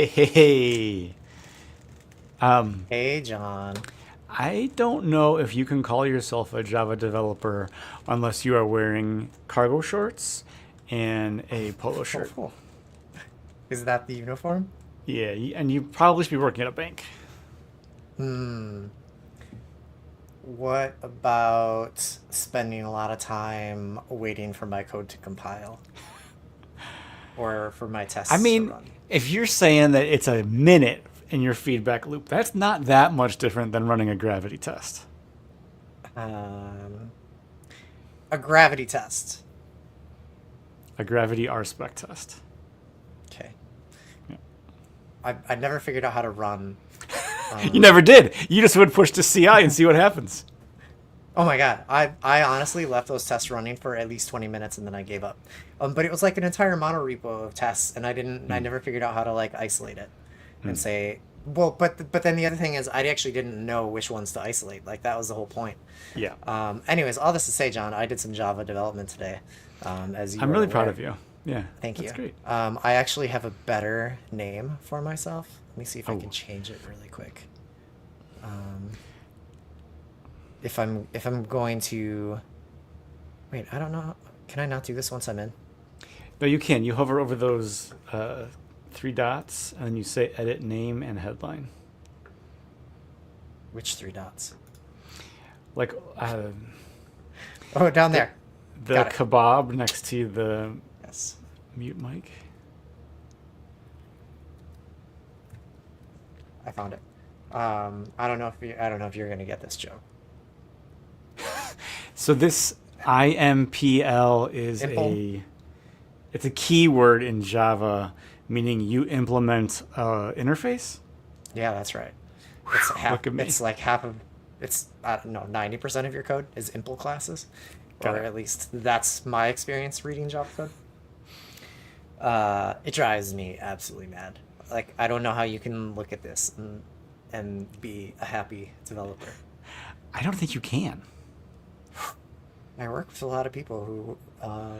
Hey. Hey, John. I don't know if you can call yourself a Java developer unless you are wearing cargo shorts and a polo shirt. Oh, is that the uniform? Yeah, and you probably should be working at a bank. Hmm. What about spending a lot of time waiting for my code to compile or for my I tests to mean, run? if you're saying that it's a minute in your feedback loop, that's not that much different than running a gravity test. Um, a gravity test. A gravity R spec test. Okay. Yeah. I never figured out how to run. You Um, never did. You just would push to CI and see what happens. oh my God. I honestly left those tests running for at least 20 minutes and then I gave up. But it was like an entire monorepo of tests and I Hmm. never figured out how to like isolate it and Hmm. say, well, but then the other thing is I actually didn't know which ones to isolate. Like that was the whole point. Yeah. Anyways, all this to say, John, I did some Java development today, as you I'm are really proud aware. of you. Yeah, Thank that's you. great. I actually have a better name for myself. Let me see if I can Oh, change it really quick. Um, if I'm going to wait, I don't know. Can I not do this once I'm in? no, you can. You hover over those three dots, and then you say edit name and headline. Which three dots? Like Oh, down the there. the Got it. kebab next to the Yes. mute mic. I found it. I don't know if you're gonna get this joke. So this IMPL is Simple. it's a keyword in Java, meaning you implement interface. Yeah, that's right. It's half. Look at me. It's like half of. It's I don't know. 90% of your code is impl classes, Got or it. at least that's my experience reading Java code. It drives me absolutely mad. Like I don't know how you can look at this and be a happy developer. I don't think you can. I work with a lot of people who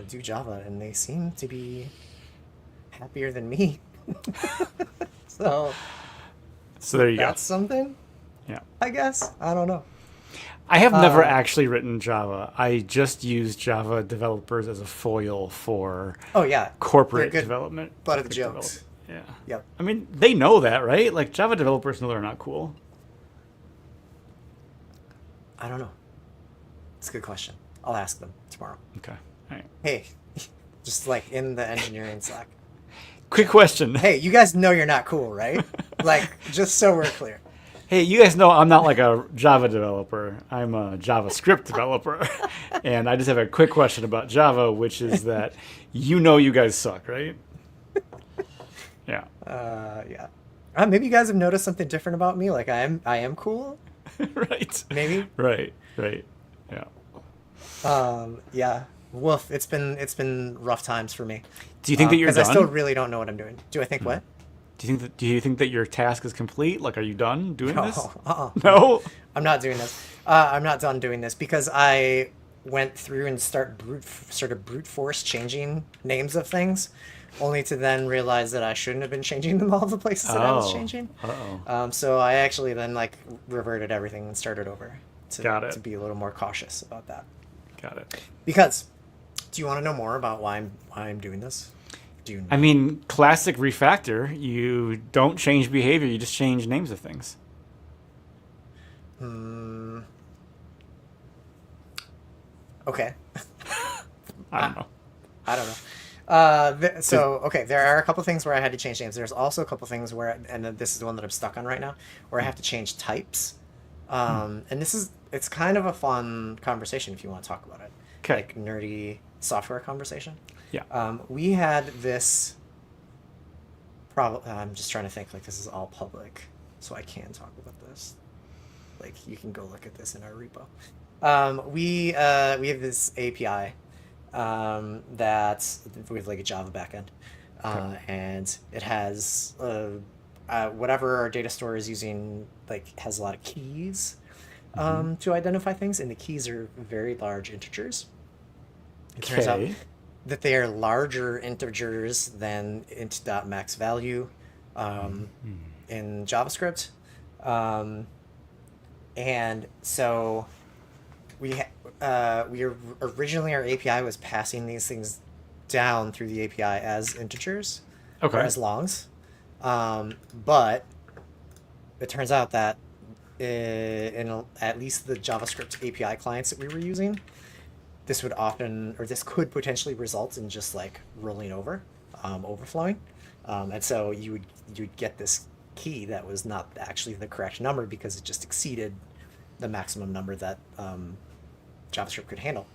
do Java, and they seem to be happier than me. So So there you go. that's something, Yeah. I guess. I don't know. I have never Uh, actually written Java. I just use Java developers as a foil for oh yeah, they're corporate good development, butt of the public development. jokes. Yeah. Yep. I mean, they know that, right? Like Java developers know they're not cool. I don't know. It's a good question. I'll ask them tomorrow. Okay. All right. Hey, just like in the engineering Slack. Quick question. Hey, you guys know you're not cool, right? Like, just so we're clear. Hey, you guys know I'm not like a Java developer. I'm a JavaScript developer. And I just have a quick question about Java, which is that you know you guys suck, right? Yeah. Yeah. Maybe you guys have noticed something different about me. Like I am cool. Right. Maybe. Right. Right. Yeah. Yeah. Woof. It's been rough times for me. Do you think that you're Because I still done? really don't know what I'm doing. Do I think what? Do you think that your task is complete? Like, are you done doing No. this? No. No. I'm not doing this. I'm not done doing this because I went through and started brute force changing names of things, only to then realize that I shouldn't have been changing them all the places that I was Oh. changing. Uh-oh. So I actually then like reverted everything and started over to Got it. to be a little more cautious about that. Got it. Because, do you want to know more about why I'm doing this? Do you I not? mean, classic refactor. You don't change behavior. You just change names of things. Hmm. Okay. I don't I, know. I don't know. So okay, there are a couple things where I had to change names. There's also a couple things where, and then this is the one that I'm stuck on right now, where I have to change types. And it's kind of a fun conversation if you want to talk about it, Okay. like nerdy software conversation. Yeah. We had this problem. I'm just trying to think like this is all public, so I can talk about this. Like you can go look at this in our repo. We have this API that we have like a Java backend, Okay. and it has whatever our data store is using like has a lot of keys Mm-hmm. to identify things, and the keys are very large integers. It turns out Okay. that they are larger integers than int.max value. in JavaScript. And so originally our API was passing these things down through the API as integers or as longs. But it turns out that at least the JavaScript API clients that we were using, this could potentially result in just like rolling over, overflowing. And so you would get this key that was not actually the correct number because it just exceeded the maximum number that JavaScript could handle.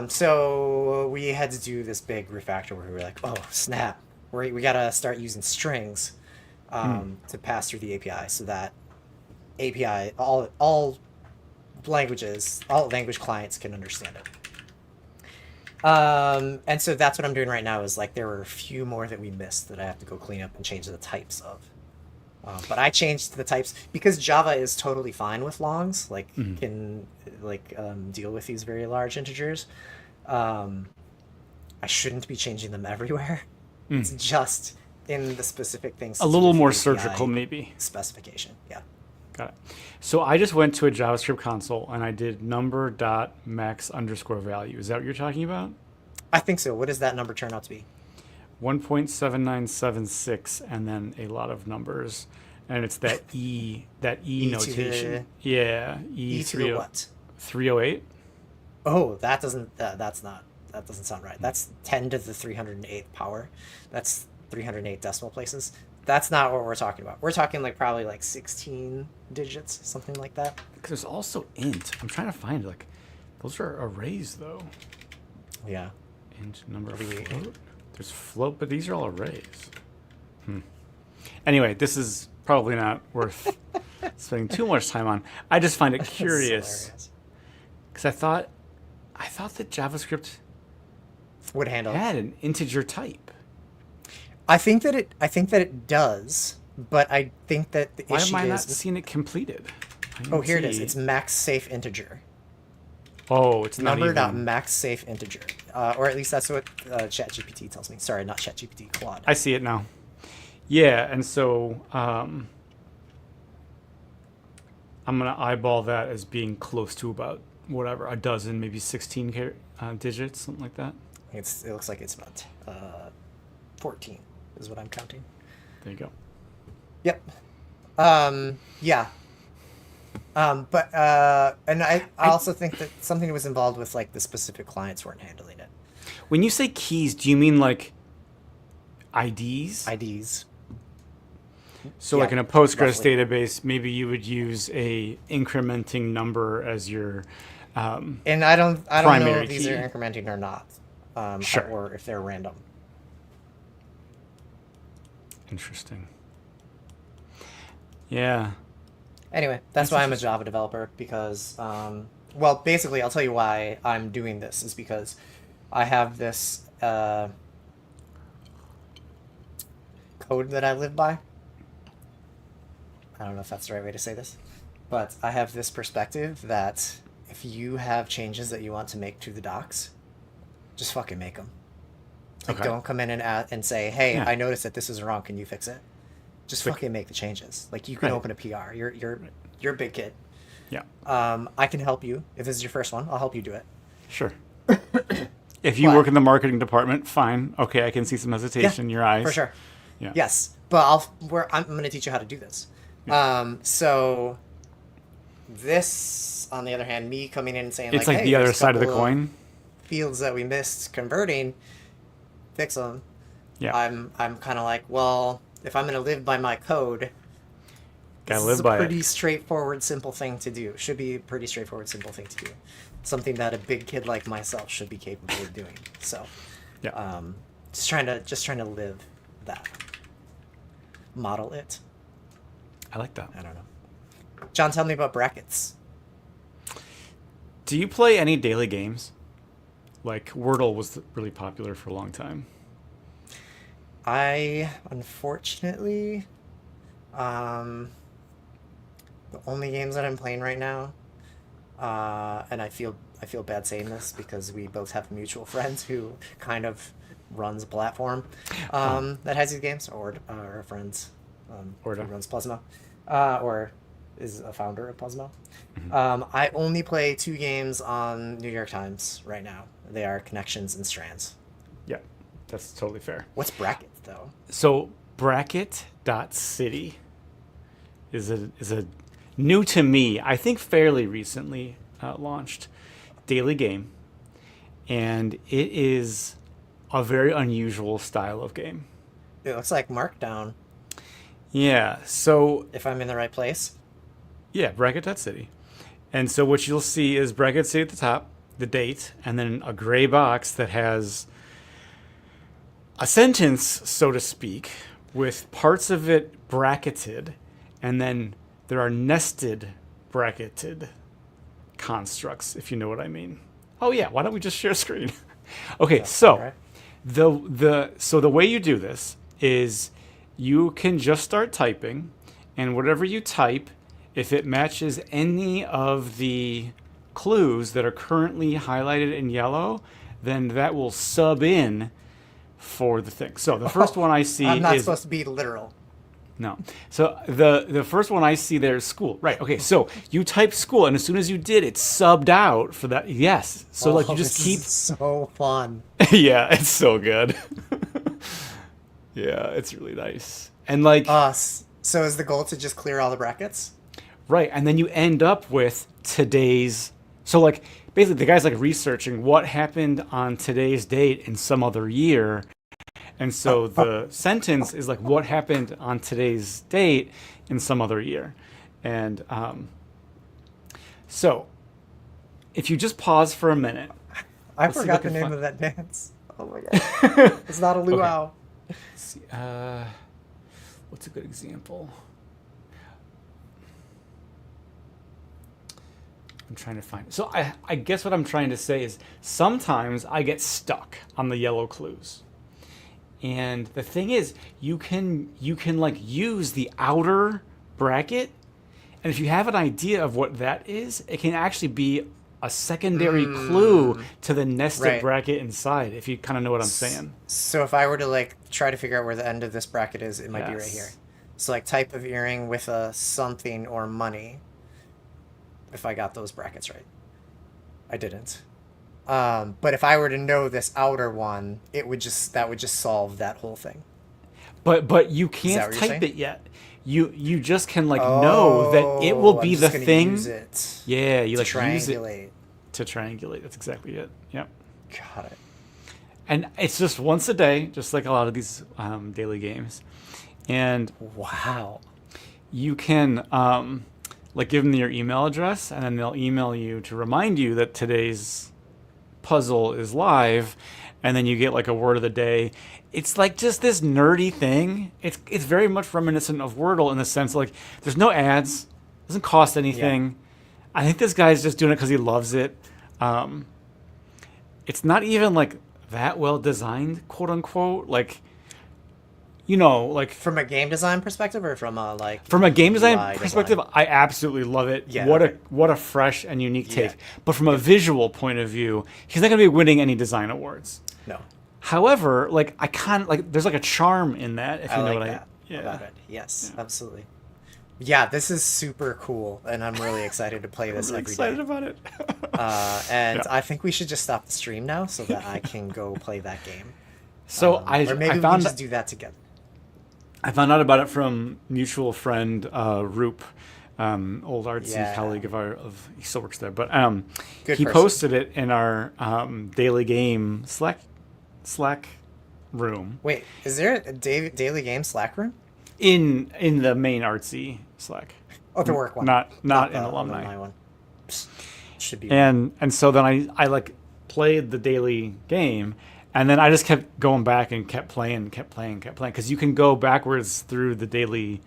So we had to do this big refactor where we were like, oh snap, we gotta start using strings to pass through the API, so that API all language clients can understand it. And so that's what I'm doing right now. Is like there were a few more that we missed that I have to go clean up and change the types of. But I changed the types because Java is totally fine with longs, like can deal with these very large integers. I shouldn't be changing them everywhere. It's just in the specific things. A little more surgical, maybe. Specification, yeah. Got it. So I just went to a JavaScript console and I did number.max_value. Is that what you're talking about? I think so. What does that number turn out to be? 1.7976 and then a lot of numbers, and it's that E notation. Yeah, E to the what? 308. Oh, that doesn't sound right. That's 10 to the 308th power. That's 308 decimal places. That's not what we're talking about. We're talking like probably like 16 digits, something like that. Because there's also int. I'm trying to find like those are arrays though. Yeah. Int number float. There's float, but these are all arrays. Anyway, this is probably not worth spending too much time on. I just find it curious because I thought that JavaScript would handle had an integer type. I think that it does, but I think that the issue is... Why am I not seeing it completed? Oh, here it is. It's max safe integer. Oh, it's not even... Number.max safe integer. Or at least that's what ChatGPT tells me. Sorry, not ChatGPT, Claude. I see it now. Yeah, and so I'm going to eyeball that as being close to about, whatever, a dozen, maybe 16 digits, something like that. It looks like it's about 14 is what I'm counting. There you go. Yep. Yeah. But and I also think that something was involved with like the specific clients weren't handling it. When you say keys, do you mean like IDs? IDs. So like in a Postgres database, maybe you would use a incrementing number as your and I don't know if these key. are incrementing or not, sure. or if they're random. Interesting. Yeah. Anyway, that's why I'm a Java developer, because, well, basically, I'll tell you why I'm doing this, is because I have this code that I live by. I don't know if that's the right way to say this, but I have this perspective that if you have changes that you want to make to the docs, just fucking make them. Like, don't come in and say, hey, I noticed that this is wrong. Can you fix it? Just fucking make the changes. Like, you can open a PR. You're a big kid. Yeah. I can help you. If this is your first one, I'll help you do it. Sure. If you work in the marketing department, fine. Okay, I can see some hesitation in your eyes. For sure. Yeah. Yes. But I'm going to teach you how to do this. Yeah. So this, on the other hand, me coming in and saying, it's like, hey, the other side of the coin. Fields that we missed converting, fix them. Yeah. I'm kind of like, well, if I'm going to live by my code, gotta this live by is a pretty it. straightforward, simple thing to do. Should be a pretty straightforward, simple thing to do. Something that a big kid like myself should be capable of doing. So, just trying to live that, model it. I like that. I don't know. John, tell me about brackets. Do you play any daily games? Like Wordle was really popular for a long time. I unfortunately, the only games that I'm playing right now, and I feel bad saying this because we both have mutual friends who kind of runs a platform that has these games, or our friends who Orda. runs Plasma, or is a founder of Plasma. I only play 2 games on New York Times right now. They are Connections and Strands. Yeah, that's totally fair. What's Bracket though? So bracket.city is a new to me, I think fairly recently launched daily game, and it is a very unusual style of game. It looks like Markdown. Yeah, so If I'm in the right place. yeah, bracket.city. And so what you'll see is bracket city at the top, the date, and then a gray box that has a sentence, so to speak, with parts of it bracketed, and then there are nested bracketed constructs, if you know what I mean. Oh yeah, why don't we just share screen? Okay, Yeah, so right. the way you do this is you can just start typing, and whatever you type, if it matches any of the clues that are currently highlighted in yellow, then that will sub in for the thing. So the first one I see I'm not is supposed to be literal. no. So the first one I see there is school. Right. Okay. So you type school, and as soon as you did, it subbed out for that. Yes. So like you just this keep. is so fun. Yeah, it's so good. Yeah, it's really nice. And like So is the goal to just clear all the brackets? right, and then you end up with today's. So like basically the guy's like researching what happened on today's date in some other year. And so the sentence is like what happened on today's date in some other year. And so if you just pause for a minute. I Let's see if forgot I the can name find- of that dance. Oh my god. It's not a luau. Let's see, what's a good example? I'm trying to find it. So I guess what I'm trying to say is sometimes I get stuck on the yellow clues. And the thing is, you can like use the outer bracket, and if you have an idea of what that is, it can actually be a secondary clue to the nested Right. bracket inside, if you kind of know what I'm saying. So if I were to like try to figure out where the end of this bracket is, it might be right Yes. here. So like type of earring with a something or money. If I got those brackets right. I didn't. But if I were to know this outer one, that would just solve that whole thing. But you that can't what you're type saying? it yet. You just can like know that it will I'm be just the gonna thing. Use it Yeah, you to like use it triangulate. to triangulate. That's exactly it. Yep. Got it. And it's just once a day, just like a lot of these daily games. And Wow. you can like give them your email address, and then they'll email you to remind you that today's puzzle is live, and then you get like a word of the day. It's like just this nerdy thing. It's very much reminiscent of Wordle in the sense like there's no ads, doesn't cost anything. I think this guy's just doing it because he loves it. It's not even like that well designed, quote unquote. Like, you know, like From a game design perspective, or from a like from a game design UI perspective, I absolutely love it. Yeah, What a fresh and unique take. Yeah. But from a visual point of view, he's not going to be winning any design awards. No, However, like I kind of like there's like a charm in that, if you I know like what that I about it. Yes, absolutely. Yeah, this is super cool, and I'm really excited to play this I'm really every excited day. about it. And Yeah. I think we should just stop the stream now so that I can go play that game. So Or maybe I we can found just do that together. I found out about it from mutual friend Roop, old artsy Yeah. colleague of he still works there, but Good he person. posted it in our daily game Slack room Wait, is there a daily game Slack room? in the main artsy Slack, Oh, the work one. not in the alumni. one. Psst, should be. And so then I like played the daily game, and then I just kept going back and kept playing because you can go backwards through the daily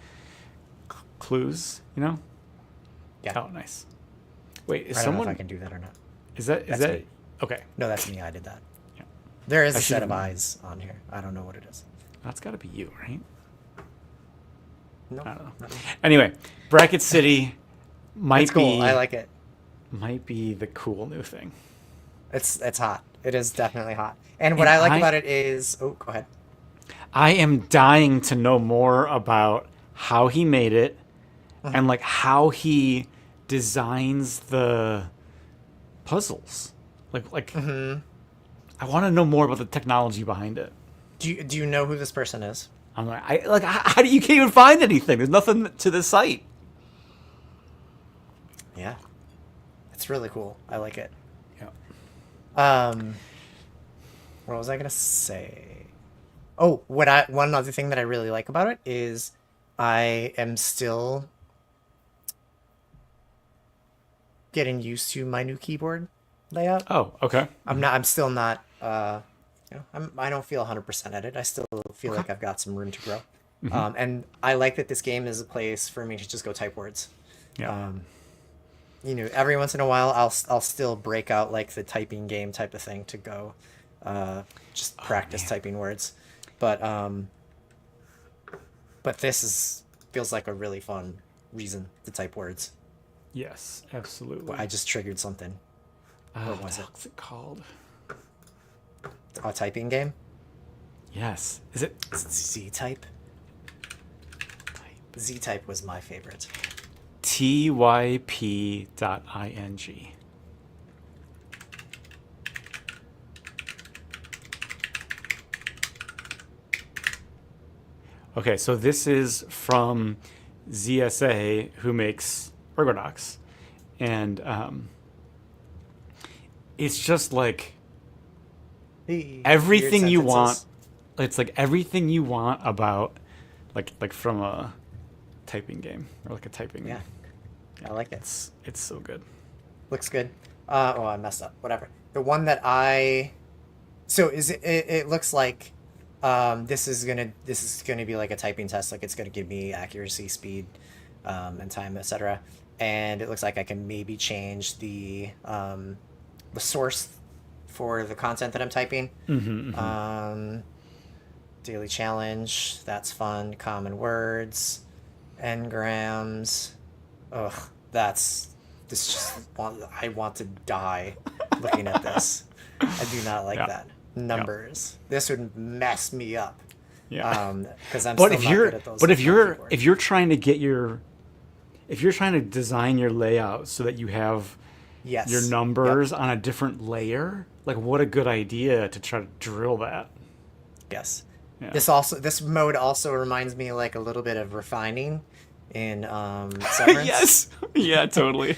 clues, you know. Yeah. Oh, nice. Wait, is I don't know someone? if I can do that or not. Is that That's that? me. Okay, No, that's me. I did that. Yeah. There is I a set of should've- eyes on here. I don't know what it is. that's got to be you, right? No, I don't know. not me. Anyway, Bracket City might It's cool. be I like it. might be the cool new thing. It's hot. It is definitely hot. And what I like about it is, oh, go ahead. I am dying to know more about how he made it and like how he designs the puzzles. Like I want to know more about the technology behind it. Do you know who this person is? I'm like, how do you can't even find anything? There's nothing to the site. Yeah, it's really cool. I like it. Yeah. What was I gonna say? Oh, one other thing that I really like about it is I am still getting used to my new keyboard layout. Oh, okay. I'm still not. I don't feel 100% at it. I still feel like I've got some room to grow. And I like that this game is a place for me to just go type words. Yeah. Every once in a while, I'll still break out like the typing game type of thing to go, just practice typing words. But this feels like a really fun reason to type words. Yes, absolutely. I just triggered something. What was it? What's it called? A typing game? Yes. Is it Z-type? Z-type was my favorite. typ.ing. Okay, so this is from ZSA, who makes Ergodox. And it's just like everything you want. It's like everything you want about like from a typing game or like a typing. Yeah. I like it. It's so good. Looks good. I messed up. Whatever. The one that so it looks like this is gonna be like a typing test. Like it's gonna give me accuracy, speed, and time, etc. And it looks like I can maybe change the source for the content that I'm typing. Daily challenge, that's fun. Common words, engrams. Ugh, I want to die looking at this. I do not like that. Numbers. This would mess me up. Yeah. Because I'm still not good at those. But if you're trying to design your layout so that you have your numbers on a different layer, like what a good idea to try to drill that. Yes. Yeah. This mode also reminds me like a little bit of refining in Severance. Yes. Yeah, totally.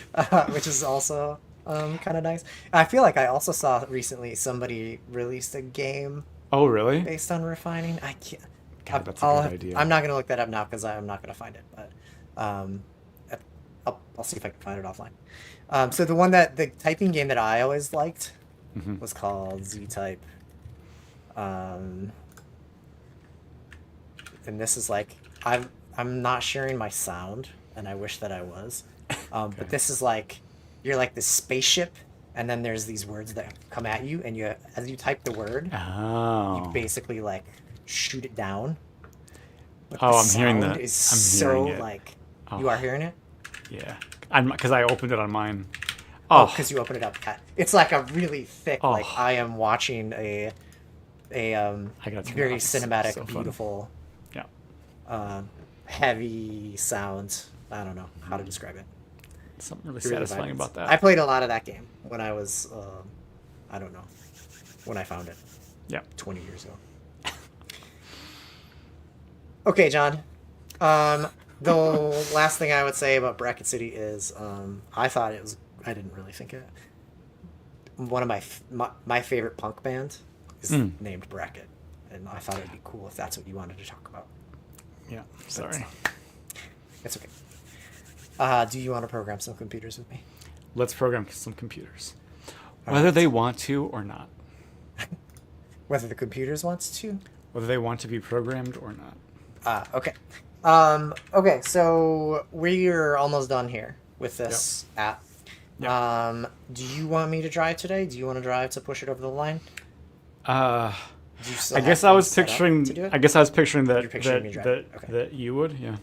Which is also kind of nice. I feel like I also saw recently somebody released a game. Oh, really? Based on refining. I can't. God, that's a good idea. I'm not going to look that up now because I'm not going to find it. But I'll see if I can find it offline. So the typing game that I always liked was called Z-Type. And this is like I'm not sharing my sound, and I wish that I was. But this is like you're like this spaceship, and then there's these words that come at you, and as you type the word, you basically like shoot it down. But I'm hearing that. You are hearing it. Yeah, because I opened it on mine. Because you opened it up. It's like a really thick. Like I am watching a very cinematic, beautiful. Yeah. Heavy sound. I don't know how to describe it. Something really satisfying about that. I played a lot of that game when I was, I don't know, when I found it. Yeah. 20 years ago. Okay, John. The last thing I would say about Bracket City is I didn't really think it. One of my favorite punk band is named Bracket. And I thought it would be cool if that's what you wanted to talk about. Yeah, sorry. It's okay. Do you want to program some computers with me? Let's program some computers. Whether they want to or not. Whether the computers wants to? Whether they want to be programmed or not. Okay. Okay, so we're almost done here with this app. Yep. Do you want me to drive today? Do you want to drive to push it over the line? I guess I was picturing that you would, yeah.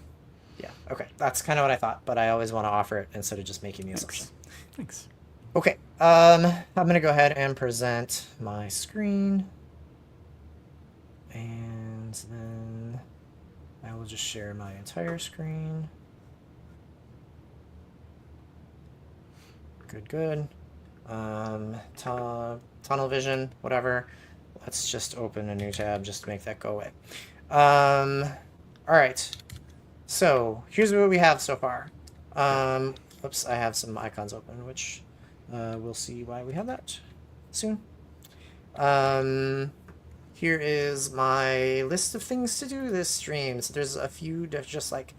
Yeah, okay. That's kind of what I thought, but I always want to offer it instead of just making the assumption. Thanks. Okay, I'm gonna go ahead and present my screen, and then I will just share my entire screen. Good, good. Tunnel vision, whatever. Let's just open a new tab just to make that go away. All right. So here's what we have so far. Oops, I have some icons open, which we'll see why we have that soon. Here is my list of things to do this stream. So there's a few just like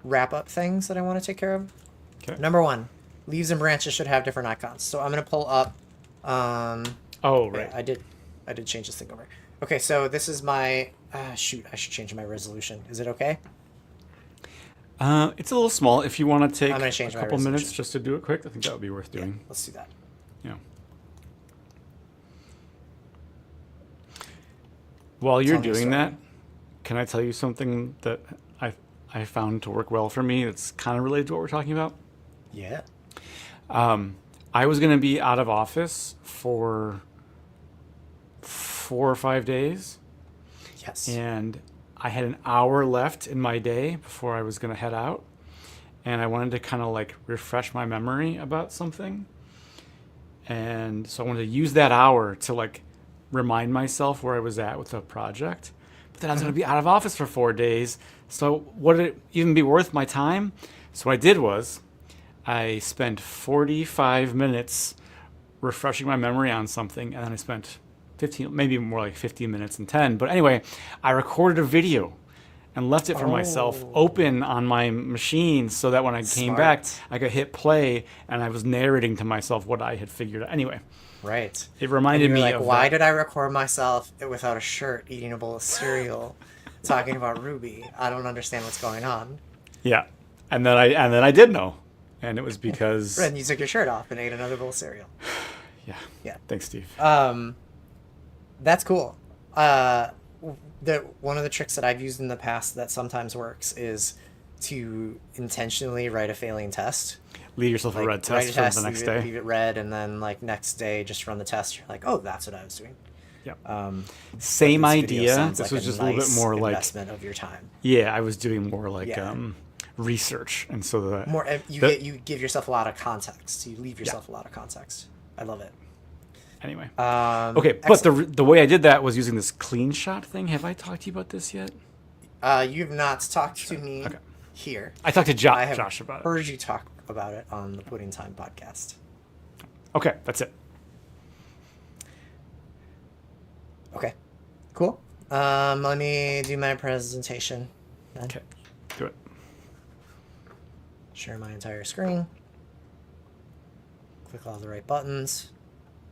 wrap up things that I want to take care of. Okay. Number one, leaves and branches should have different icons. So I'm gonna pull up. Oh, right. I did change this thing over. Okay, so this is my. Shoot, I should change my resolution. Is it okay? It's a little small. If you want to take I'm gonna change a my couple minutes resolution. just to do it quick, I think that would be worth doing. Let's do that. Yeah. While you're Tell me a doing story. that, can I tell you something that I found to work well for me? It's kind of related to what we're talking about. Yeah. I was going to be out of office for 4 or 5 days, Yes. and I had an hour left in my day before I was going to head out, and I wanted to kind of like refresh my memory about something. And so I wanted to use that hour to like remind myself where I was at with the project. But then I was going to be out of office for 4 days. So would it even be worth my time? So what I did was I spent 45 minutes refreshing my memory on something, and then I spent 15, maybe more like 15 minutes and 10. But anyway, I recorded a video and left it for myself open on my machine so that when I came back, I could hit play and I was narrating to myself what I had figured out. Anyway, Right. it reminded me Like, of why that. did I record myself without a shirt, eating a bowl of cereal, talking about Ruby? I don't understand what's going on. Yeah. And then I did know. And it was because And you took your shirt off and ate another bowl of cereal. yeah. Yeah. Thanks, Steve. That's cool. One of the tricks that I've used in the past that sometimes works is to intentionally write a failing test. Leave yourself a red Write test a for test, the next leave it, day. leave it red, and then like next day just run the test. You're like, oh, that's what I was doing. Yeah. Same This video idea. sounds This like was just a little bit nice more like investment of your time. yeah, I was doing more like Yeah. research, and so the More, you give yourself a lot of context. You leave yourself a lot of context. I love it. anyway. Okay, But the way I did that was using this clean shot thing. Have I talked to you about this yet? you've not talked to me Okay. here. I talked to I have Josh about it. heard you talk about it on the Pudding Time podcast. Okay, that's it. Okay, cool. Let me do my presentation. Then. Okay, do it. Share my entire screen. Click all the right buttons.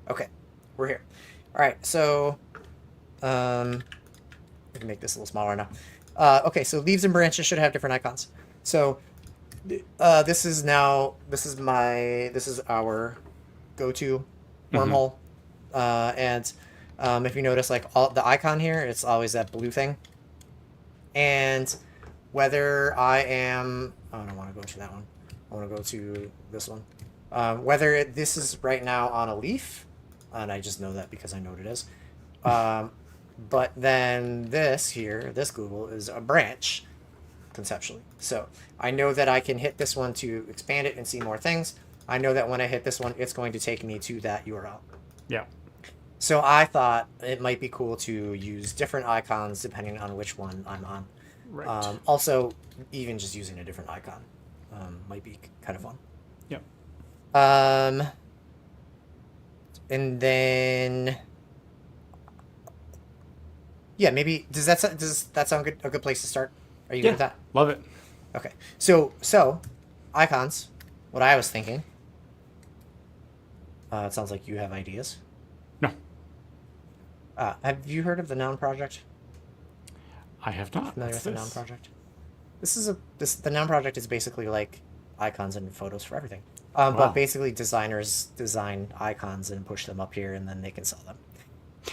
Okay, we're here. All right, so I can make this a little smaller now. Okay, so leaves and branches should have different icons. So this is our go-to wormhole, and if you notice, like all the icon here, it's always that blue thing. And whether I am, I don't want to go to that one. I want to go to this one. Whether this is right now on a leaf, and I just know that because I know what it is. But then this here, this Google, is a branch, conceptually. So I know that I can hit this one to expand it and see more things. I know that when I hit this one, it's going to take me to that URL. Yeah. So I thought it might be cool to use different icons depending on which one I'm on. Right. Also, even just using a different icon might be kind of fun. Yep. And then, yeah, maybe does that sound good? A good place to start? Are you good with that? Love it. Okay. So icons. What I was thinking. It sounds like you have ideas. No, Have you heard of the Noun Project? I have not. Familiar What's with the Noun this? Project? The Noun Project is basically like icons and photos for everything. But Wow. basically designers design icons and push them up here and then they can sell them.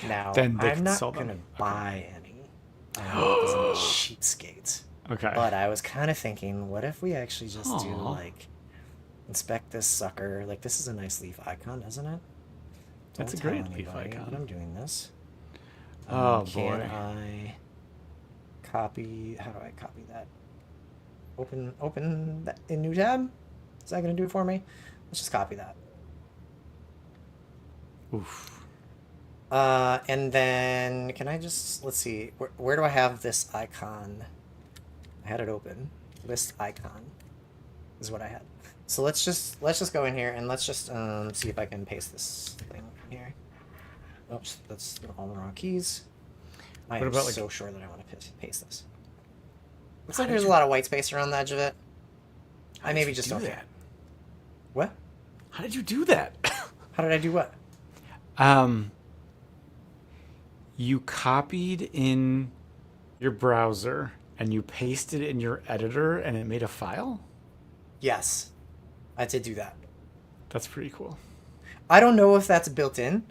Now, Then they I'm can not sell them. going to Okay. buy any because I'm a cheapskate. Okay. But I was kind of thinking, what if we actually just do Aw. like, inspect this sucker. Like, this is a nice leaf icon, isn't it? That's a Don't great tell leaf anybody icon. that I'm doing this. Oh, Can boy. I copy? How do I copy that? Open that in new tab. Is that going to do it for me? Let's just copy that. Oof. And then can I just, let's see, where do I have this icon? I had it open. List icon is what I had. So let's just go in here and let's just see if I can paste this thing here. Oops, that's all the wrong keys. I am about, like, so sure that I want to paste this. Looks like there's a lot of white space around the edge of it. I maybe just don't care. What? How did you do that? How did I do what? You copied in your browser and you pasted it in your editor and it made a file? Yes, I did do that. That's pretty cool. I don't know if that's built in.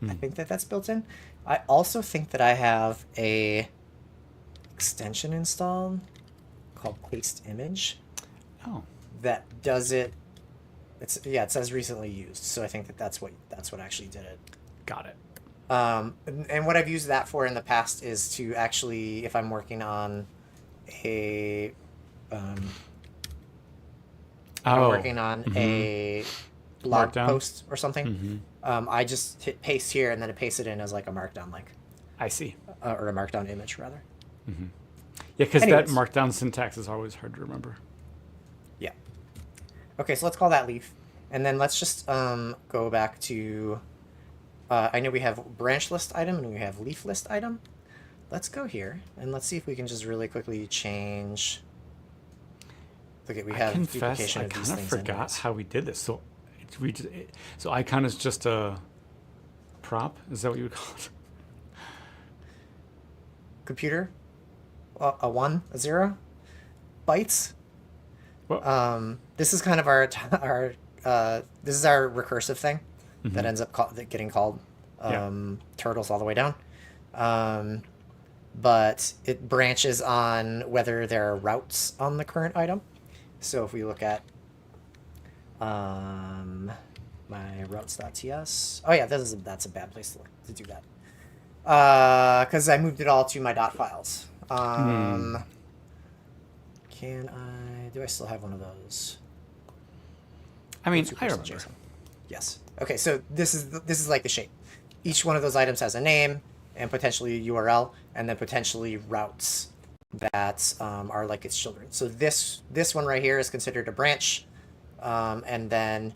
I think that that's built in. I also think that I have a extension installed called paste image Oh, that does it. It says recently used, so I think that that's what actually did it. got it. And what I've used that for in the past is to actually, if I'm working on a a blog Markdown? post or something, I just hit paste here and then it pastes it in as like a markdown link, I see. or a markdown image rather. Yeah, because that Anyways. markdown syntax is always hard to remember. Yeah. Okay, so let's call that leaf, and then let's just go back to. I know we have branch list item and we have leaf list item. Let's go here and let's see if we can just really quickly change. Look at we have I confess, duplication I of these kind of things. forgot anyways. how we did this. So, so icon is just a prop. Is that what you would call it? Computer, a 1, a 0, bytes. Well, This is kind of our this is our recursive thing that ends up getting called turtles all the way down. But it branches on whether there are routes on the current item. So if we look at my routes.ts, oh yeah, that's a bad place to do that because I moved it all to my dot files. Do I still have one of those? I mean, Two I person remember. JSON. Yes. Okay, so this is like the shape. Each one of those items has a name and potentially a URL, and then potentially routes that are like its children. So this one right here is considered a branch, and then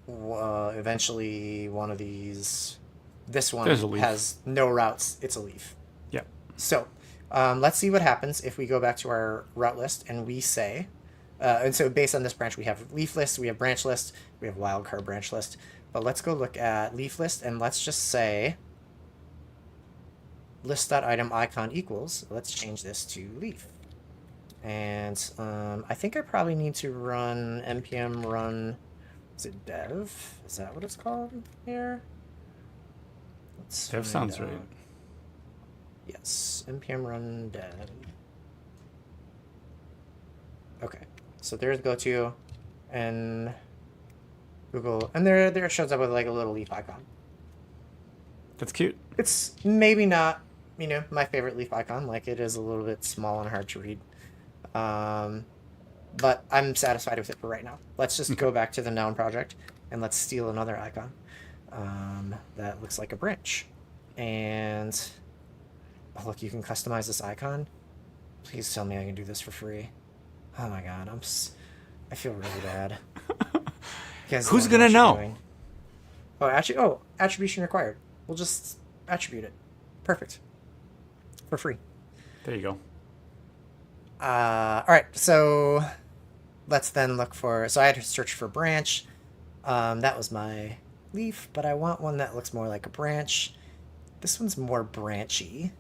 eventually one of these, this one has no routes. It's a leaf. Yep. So let's see what happens if we go back to our route list and we say, and so based on this branch, we have leaf list, we have branch list, we have wildcard branch list. But let's go look at leaf list and let's just say list.item icon equals, let's change this to leaf. And I think I probably need to run npm run, is it dev? Is that what it's called here? Dev sounds right. Yes, npm run dev. Okay, so there's go to, and Google, and there it shows up with like a little leaf icon. That's cute. It's maybe not, my favorite leaf icon. Like it is a little bit small and hard to read, but I'm satisfied with it for right now. Let's just go back to the noun project and let's steal another icon that looks like a branch. And oh, look, you can customize this icon. Please tell me I can do this for free. Oh my god, I feel really bad. Who's gonna know? Attribution required. We'll just attribute it. Perfect. For free. There you go. All right, so let's then look for. So I had to search for branch. That was my leaf, but I want one that looks more like a branch. This one's more branchy.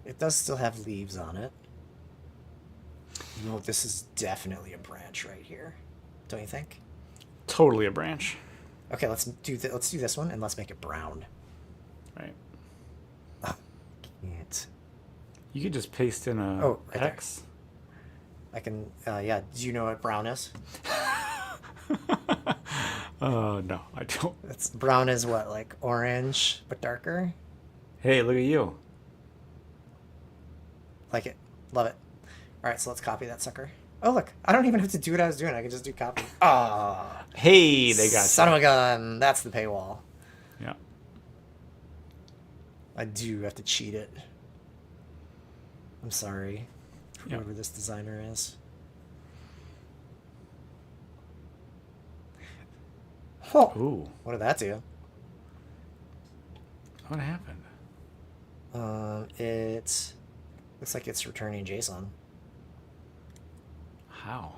It does still have leaves on it. No, this is definitely a branch right here. Don't you think? Totally a branch. Okay, let's do this one and let's make it brown. Right. Oh, can't. You could just paste in a right X. I can, yeah. Do you know what brown is? No, I don't. It's brown is what, like orange but darker? Hey, look at you. Like it. Love it. All right, so let's copy that sucker. Oh, look. I don't even have to do what I was doing. I can just do copy. Ah. Hey, they got Son you. of a gun. That's the paywall. Yeah. I do have to cheat it. I'm sorry. Yeah. Whoever this designer is. Oh. Ooh. What did that do? What happened? It looks like it's returning JSON. How?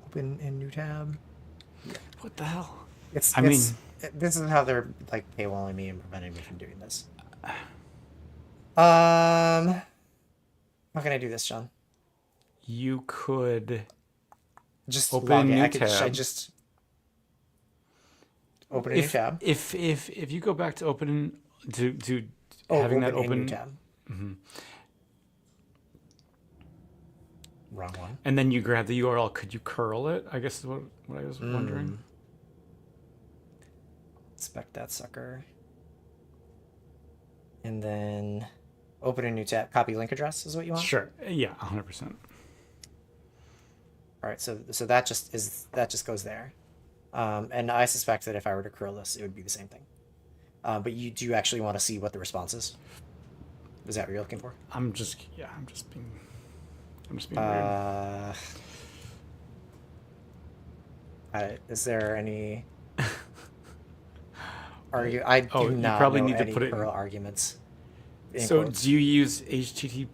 Open in new tab. What the hell? This is how they're like paywalling me and preventing me from doing this. How can I do this, John? You could Just open log a in. new Should I tab. just open a new tab? If you go back to open to Oh, having that in open, new tab. Wrong one. and then you grab the URL, could you curl it? I guess is what I was wondering. Inspect that sucker. And then open a new tab. Copy link address is what you want? Sure. Yeah, 100%. All right, so that just goes there. And I suspect that if I were to curl this, it would be the same thing. But you do actually want to see what the response is? Is that what you're looking for? I'm just being weird. Is there any I do you not probably know need to any put it in- curl arguments. in So quotes. do you use HTTP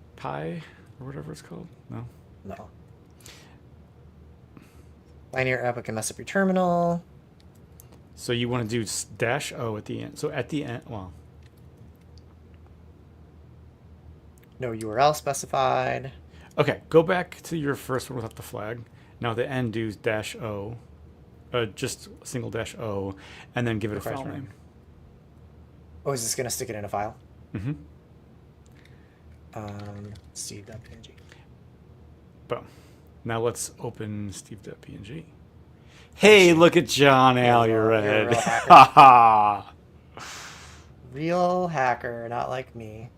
or whatever it's called? No. No. Linear output can mess up your terminal. So you want to do -o at the end. So at the end, well, No URL specified. okay, go back to your first one without the flag. Now at the end do -o, just a single -o, and then give it a file Refresh name. Oh, is this gonna stick it in a file? Mm-hmm. Steve.png. Boom. Now let's open steve.png. Hey, look at John Al, you're You're a red. real hacker. Ha ha. Real hacker, not like me.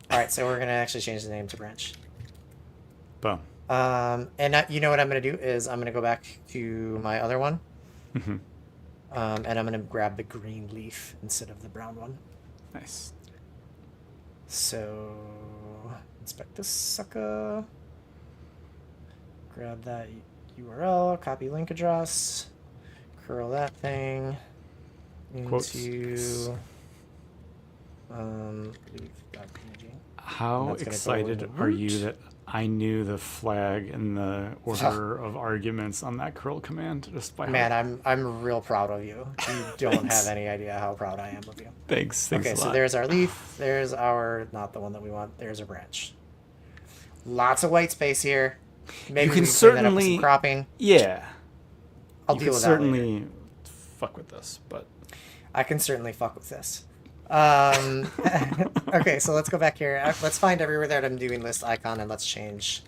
All right, so we're gonna actually change the name to branch. Boom. You know what I'm gonna do is I'm gonna go back to my other one, Mm-hmm. and I'm gonna grab the green leaf instead of the brown one. Nice. So inspect this sucker. Grab that URL, copy link address, curl that thing Quotes. into leaf.png. How That's gonna go excited in the are you root. that I knew the flag and the order of arguments on that curl command just by Man, heart? I'm real proud of you. You don't Thanks. have any idea how proud I am of you. Thanks Okay, a so lot. there's our leaf. There's our, not the one that we want. There's our branch. Lots of white space here. Maybe can we clean that up with certainly- some cropping. Yeah. I'll You deal can with that later. certainly fuck with this, but I can certainly fuck with this. Okay, so let's go back here. Let's find everywhere that I'm doing list icon, and let's change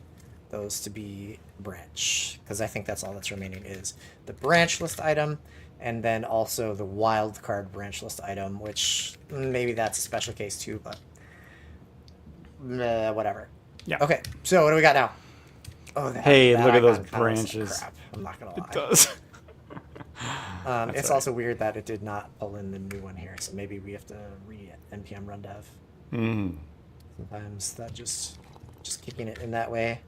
those to be branch, because I think that's all that's remaining is the branch list item, and then also the wildcard branch list item, which maybe that's a special case too, but whatever. yeah. Okay, so what do we got now? Oh, Hey, that look at those icon kinda looks like branches. crap. I'm not gonna lie. It does. It's all right. also weird that it did not pull in the new one here, so maybe we have to npm run dev. Mm. Sometimes that just keeping it in that way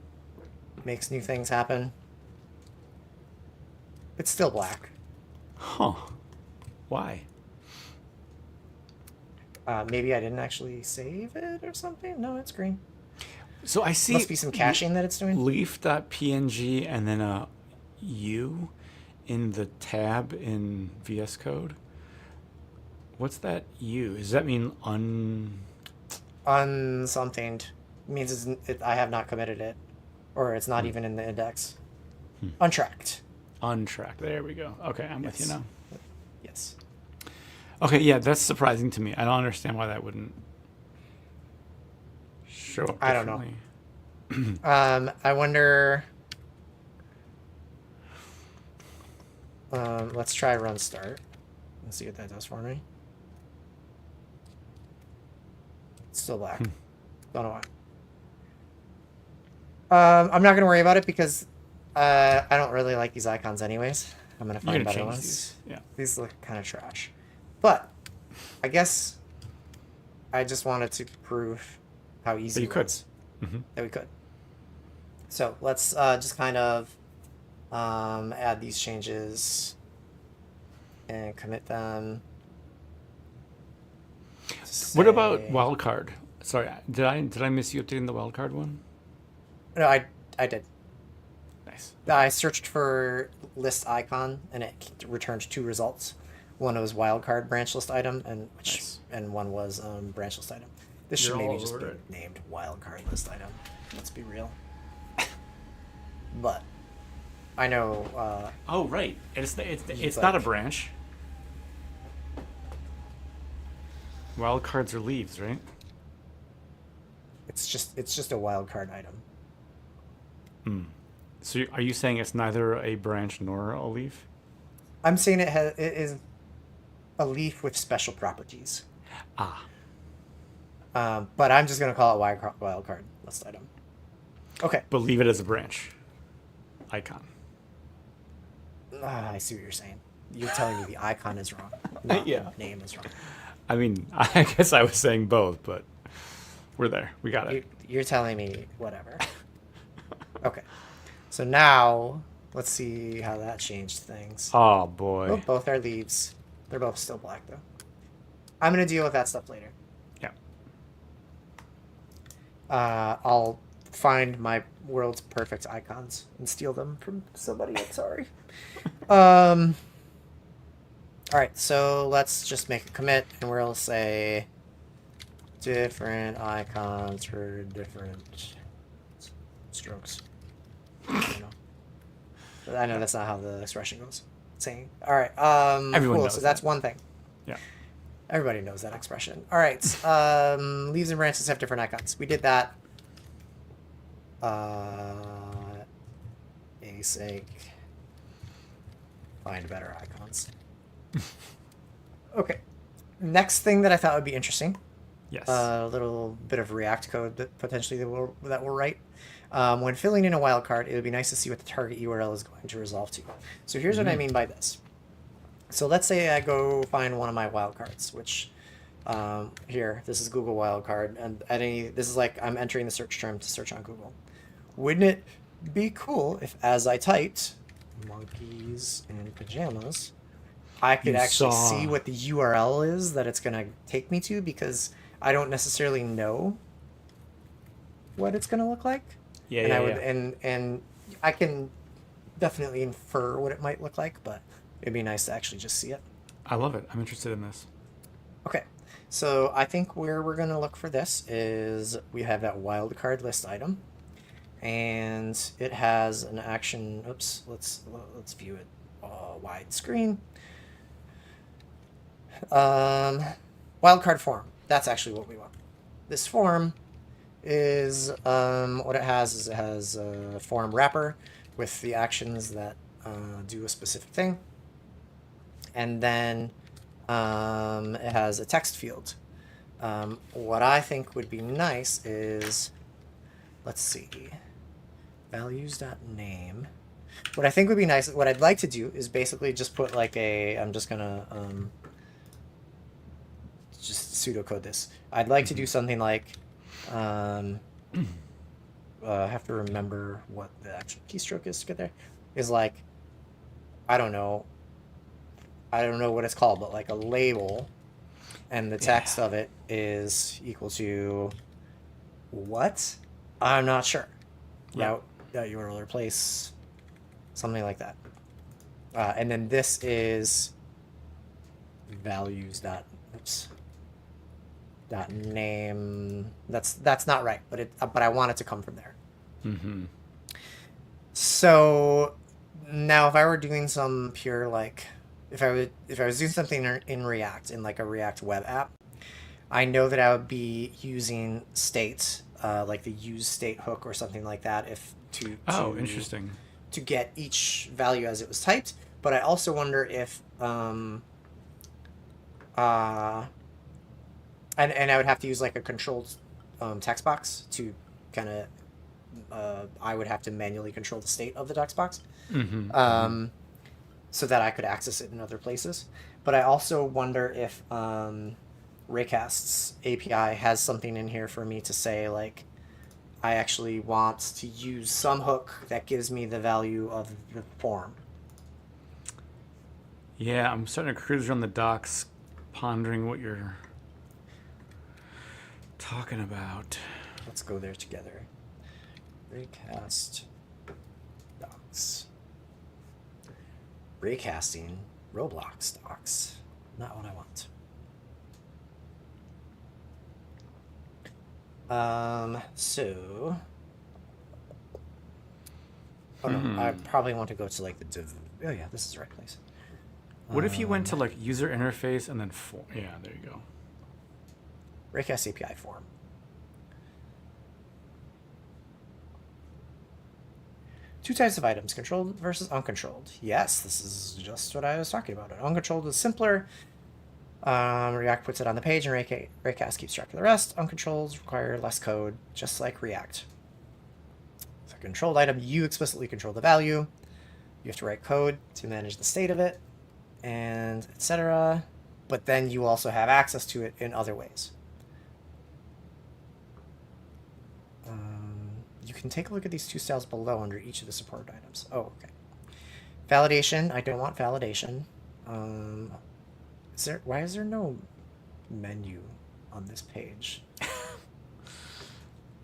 makes new things happen. It's still black. Huh. Why? Maybe I didn't actually save it or something. No, it's green. So I see Must be some caching that it's doing. leaf.png and then a U in the tab in VS Code. What's that U? Does that mean Unsomethinged means I have not committed it, or it's not even in the index. Untracked. untracked? There we go. Okay, I'm with you Yes. now. Yes. Okay, yeah, that's surprising to me. I don't understand why that wouldn't. show up I don't know. differently. I wonder. Let's try run start. Let's see what that does for me. It's still black. Don't know why. I'm not gonna worry about it because I don't really like these icons anyways. I'm gonna find better ones. These. Yeah. These look kind of trash. But I guess I just wanted to prove how easy it was that we could. So let's just kind of add these changes and commit them. What about wildcard? Sorry, did I miss you updating the wildcard one? No, I did. Nice. I searched for list icon and it returned 2 results. One was wildcard branch list item and one was branch list item. This should maybe just be named wildcard list item. Let's be real. But I know. Oh right, it's like, not a branch. Wildcards are leaves, right? It's just a wildcard item. So are you saying it's neither a branch nor a leaf? I'm saying it is a leaf with special properties. Ah. But I'm just gonna call it wildcard list item. Okay. But leave it as a branch icon. I see what you're saying. You're telling me the icon is wrong. Not Yeah. The name is wrong. I mean, I guess I was saying both, but we're there. We got it. You're telling me whatever. Okay. So now let's see how that changed things. Oh boy. Oh, both are leaves. They're both still black though. I'm gonna deal with that stuff later. Yeah. I'll find my world's perfect icons and steal them from somebody. I'm sorry. All right, so let's just make a commit, and we'll say different icons for different strokes. I know that's not how the expression goes. Saying. All right. Everyone cool. knows So that's that. one thing. Yeah. Everybody knows that expression. All right. Leaves and branches have different icons. We did that. Async. Find better icons. Okay. Next thing that I thought would be interesting. Yes. A little bit of React code that potentially that we'll write. When filling in a wildcard, it would be nice to see what the target URL is going to resolve to. So here's what I mean by this. So let's say I go find one of my wildcards, which here, this is Google wildcard, and this is like I'm entering the search term to search on Google. Wouldn't it be cool if, as I typed monkeys in pajamas, I could actually see what the URL is that it's going to take me to, because I don't necessarily know what it's going to look like. Yeah, and I can definitely infer what it might look like, but it'd be nice to actually just see it. I love it. I'm interested in this. Okay, so I think where we're going to look for this is we have that wildcard list item, and it has an action. Oops, let's view it widescreen. Wildcard form. That's actually what we want. This form is what it has a form wrapper with the actions that do a specific thing, and then it has a text field. What I think would be nice is, let's see, values.name. What I think would be nice, what I'd like to do is basically just put like I'm just gonna just pseudocode this. I'd like to do something like I have to remember what the actual keystroke is to get there. Is like, I don't know what it's called, but like a label, and the text of it is equal to what? I'm not sure. Route, URL or place, something like that. And then this is values dot name. That's not right, but I want it to come from there. Mm-hmm. So now if I were doing some pure, like, if I was doing something in React, in like a React web app, I know that I would be using state like the use state hook or something like that, if Interesting. to get each value as it was typed. But I also wonder if and I would have to use like a controlled text box to kind of I would have to manually control the state of the text box, so that I could access it in other places. But I also wonder if Raycast's API has something in here for me to say, like, I actually want to use some hook that gives me the value of the form. Yeah, I'm starting to cruise around the docs, pondering what you're talking about. Let's go there together. Raycast docs. Raycasting Roblox docs. Not what I want. So. Oh no, I probably want to go to like the div. Oh yeah, this is the right place. What if you went to like user interface and then form? Yeah, there you go. Raycast API form. Two types of items, controlled versus uncontrolled. Yes, this is just what I was talking about. Uncontrolled is simpler. React puts it on the page, and Raycast keeps track of the rest. Uncontrolled require less code, just like React. So controlled item, you explicitly control the value. You have to write code to manage the state of it, and etc. But then you also have access to it in other ways. You can take a look at these two styles below under each of the supported items. Oh, okay. Validation. I don't want validation. Why is there no menu on this page?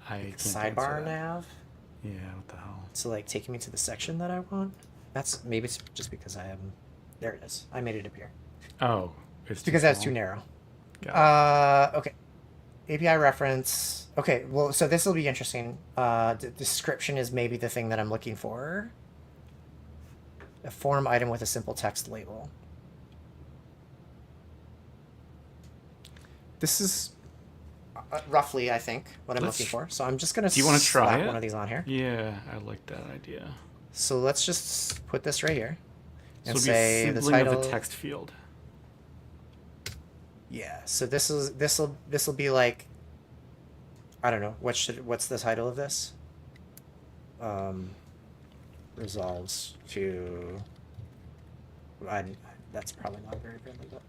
I can't Sidebar nav? Yeah, what the hell? So like taking me to the section that I want? That's maybe it's just because I am. There it is. I made it appear. Oh, it's because that's too narrow. Okay. API reference. Okay, well, so this will be interesting. The description is maybe the thing that I'm looking for. A form item with a simple text label. This is roughly, I think, what I'm looking for. So I'm just going to Do you want to try one of these on here. Yeah, I like that idea. So let's just put this right here. So And say the title of a text field. Yeah, so this will be like, I don't know, what's the title of this? Resolves to that's probably not very friendly, but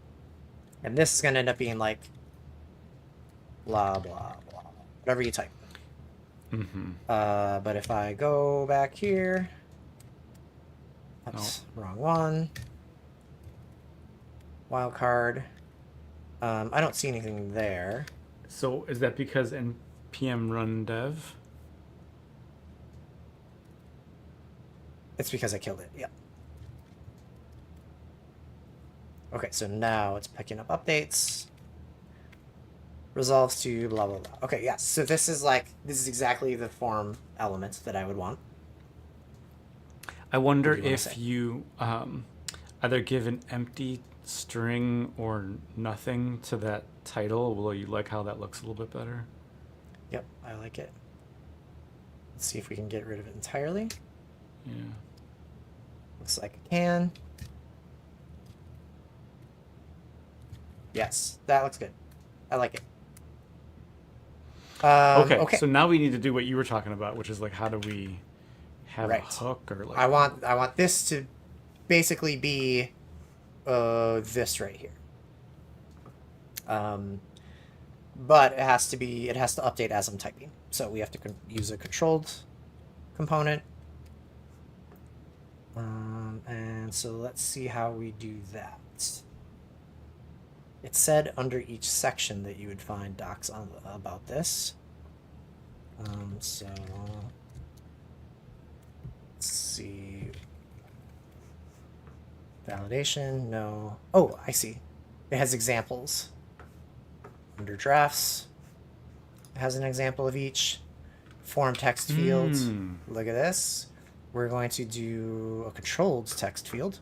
and this is gonna end up being like blah blah blah. Whatever you type. But if I go back here, that's wrong one. Wildcard. I don't see anything there. So is that because npm run dev? It's because I killed it, yeah. Okay, so now it's picking up updates. Resolves to blah, blah, blah. Okay, yeah, so this is exactly the form element that I would want. I wonder if you either give an empty string or nothing to that title. Will you like how that looks a little bit better? Yep, I like it. Let's see if we can get rid of it entirely. Yeah. Looks like I can. Yes, that looks good. I like it. Okay, so now we need to do what you were talking about, which is like, how do we have a hook or like? I want this to basically be this right here. But it has to update as I'm typing. So we have to use a controlled component. And so let's see how we do that. It said under each section that you would find docs about this. So let's see. Validation, no. Oh, I see. It has examples. Under drafts, it has an example of each. Form text field. Look at this. We're going to do a controlled text field.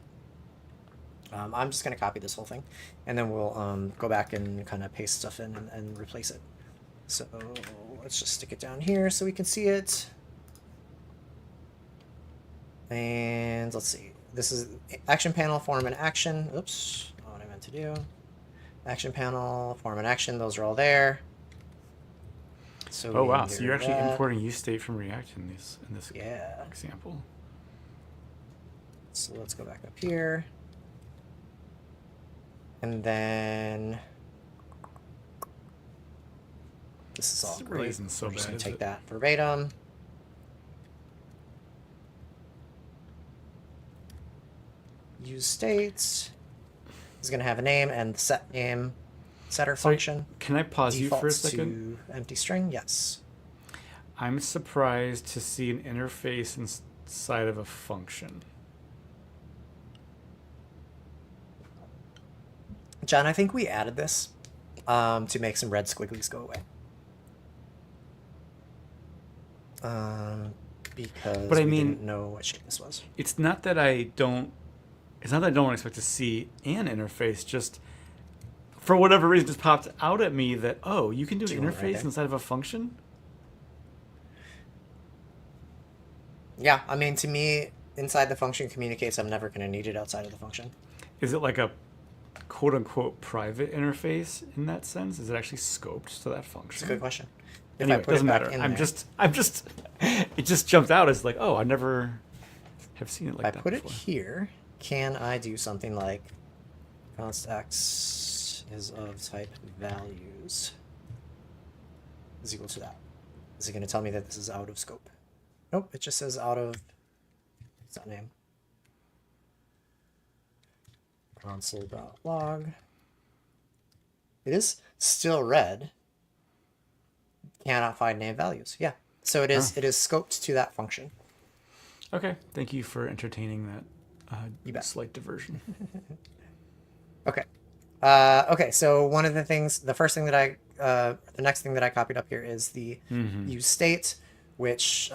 I'm just going to copy this whole thing, and then we'll go back and kind of paste stuff in and replace it. So let's just stick it down here so we can see it. And let's see. This is action panel, form and action. Oops, not what I meant to do. Action panel, form and action. Those are all there. So oh wow! So you're actually importing useState from React in this yeah. example. So let's go back up here. And then this is all great. Isn't so I'm just bad, going to take it? that verbatim. Use states is going to have a name and the set name setter function. Can I pause you for a Defaults second? to empty string. Yes. I'm surprised to see an interface inside of a function. John, I think we added this to make some red squigglies go away. Because But I we mean, didn't know what shape this was. It's not that I don't expect to see an interface. Just for whatever reason, just popped out at me that you can do an interface inside of a function. Yeah, I mean, to me, inside the function communicates. I'm never going to need it outside of the function. Is it like a quote unquote private interface in that sense? Is it actually scoped to that function? It's a good question. Anyway, it doesn't matter. I'm just it just jumped out as like, I never have seen it like that. If I put before. it here, can I do something like const x is of type values is equal to that? Is it going to tell me that this is out of scope? Nope, it just says out of, what's that name? Console.log. It is still red. Cannot find name values. Yeah. So it is scoped to that function. Okay. Thank you for entertaining that You bet. slight diversion. Okay. Okay, so one of the things, the next thing that I copied up here is the use state, which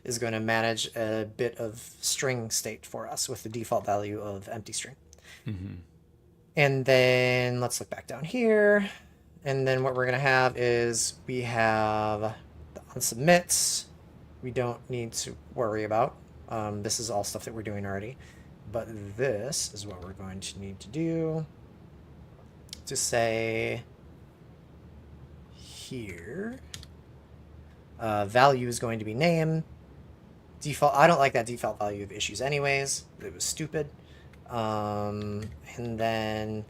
is going to manage a bit of string state for us with the default value of empty string. And then let's look back down here. And then what we're going to have is we have the onSubmits. We don't need to worry about. This is all stuff that we're doing already. But this is what we're going to need to do to say here. Value is going to be name. Default. I don't like that default value of issues anyways. It was stupid. And then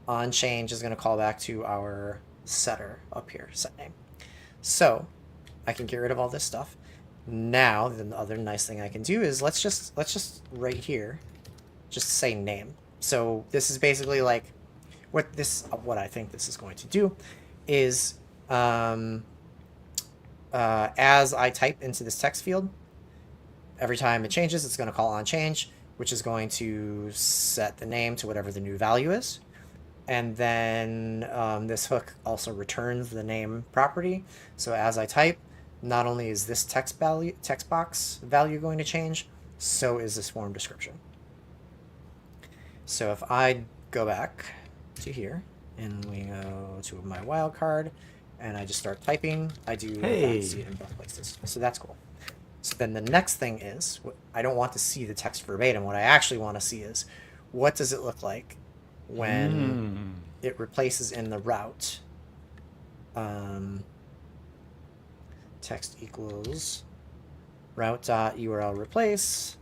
onChange is going to call back to our setter up here, set name. So I can get rid of all this stuff. Now the other nice thing I can do is let's just right here just say name. So this is basically like what I think this is going to do is as I type into this text field, every time it changes, it's going to call onChange, which is going to set the name to whatever the new value is. And then this hook also returns the name property. So as I type, not only is this text box value going to change, so is this form description. So if I go back to here and we go to my wildcard and I just start typing, I do see it in both places. So that's cool. So then the next thing is, I don't want to see the text verbatim. What I actually want to see is, what does it look like when it replaces in the route? Text equals route.url replace.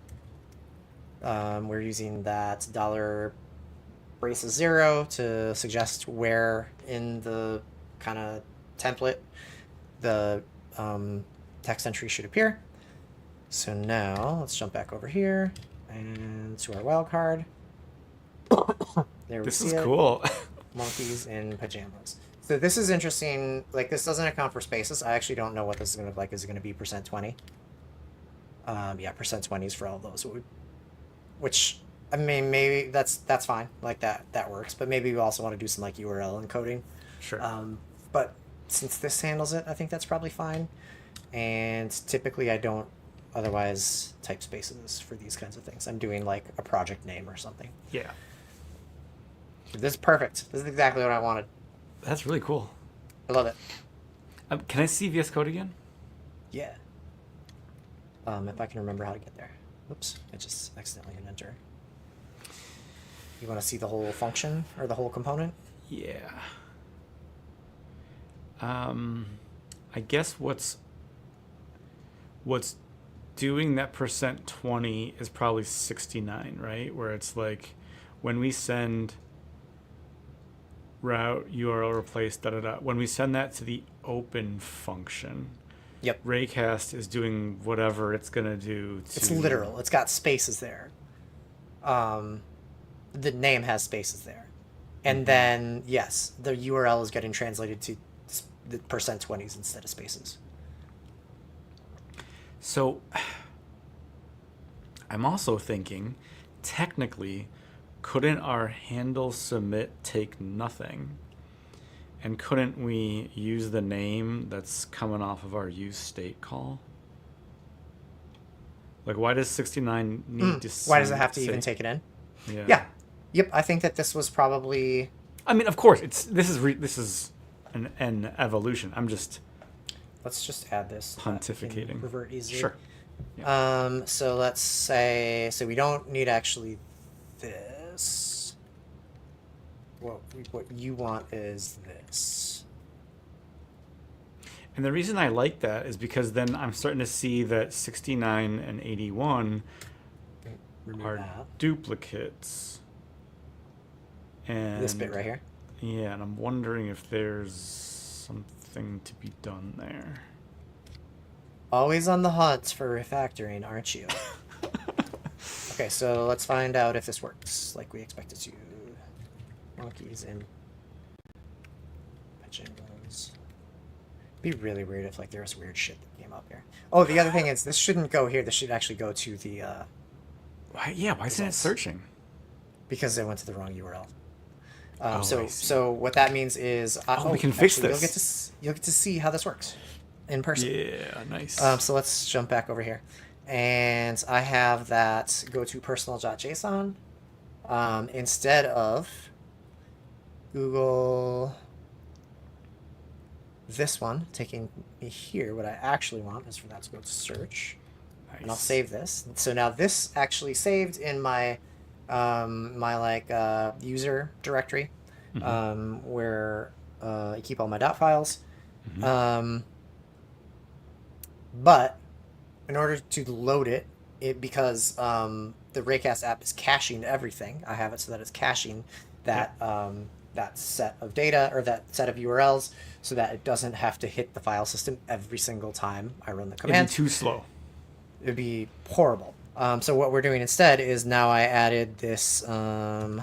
We're using that $0 to suggest where in the kind of template the text entry should appear. So now let's jump back over here and to our wildcard. There we This see is it. cool. Monkeys in pajamas. So this is interesting. Like, this doesn't account for spaces. I actually don't know what this is going to look like. Is it going to be %20? Yeah, %20 is for all those. Which, I mean, maybe that's fine. Like, that works. But maybe we also want to do some, like, URL encoding. Sure. But since this handles it, I think that's probably fine. And typically I don't otherwise type spaces for these kinds of things. I'm doing, like, a project name or something. Yeah. This is perfect. This is exactly what I wanted. That's really cool. I love it. Can I see VS Code again? Yeah. If I can remember how to get there. Oops, I just accidentally hit enter. You want to see the whole function or the whole component? Yeah. I guess what's doing that %20 is probably 69, right? Where it's like when we send route URL replace when we send that to the open function, Yep. Raycast is doing whatever it's gonna do to... It's literal. It's got spaces there. The name has spaces there. And then, yes, the URL is getting translated to the %20s instead of spaces. So I'm also thinking, technically, couldn't our handle submit take nothing? And couldn't we use the name that's coming off of our use state call? Like, why does 69 need to Why does it have to even take it in? Yeah. Yep, I think that this was probably... I mean, of course, this is an evolution. I'm just... Let's just add this. Pontificating. Revert easily. Sure. Yeah. So let's say... So we don't need actually this. What you want is this. And the reason I like that is because then I'm starting to see that 69 and 81 are duplicates. And this bit right here? Yeah, and I'm wondering if there's something to be done there. Always on the hunt for refactoring, aren't you? Okay, so let's find out if this works like we expect it to. Monkeys and pajamas. Be really weird if like there was weird shit that came up here. Oh, the other thing is this shouldn't go here. This should actually go to the. Why isn't it searching? Because it went to the wrong URL. I So what that means is we can fix this. You'll get to see how this works in person. Yeah, nice. So let's jump back over here, and I have that go to personal.json instead of Google. This one taking me here. What I actually want is for that to go to search, and I'll save this. So now this actually saved in my user directory, where I keep all my dot files. But in order to load it, because the Raycast app is caching everything, I have it so that it's caching that that set of data or that set of URLs, so that it doesn't have to hit the file system every single time I run the command. It'd be too slow. It'd be horrible. So what we're doing instead is now I added this. I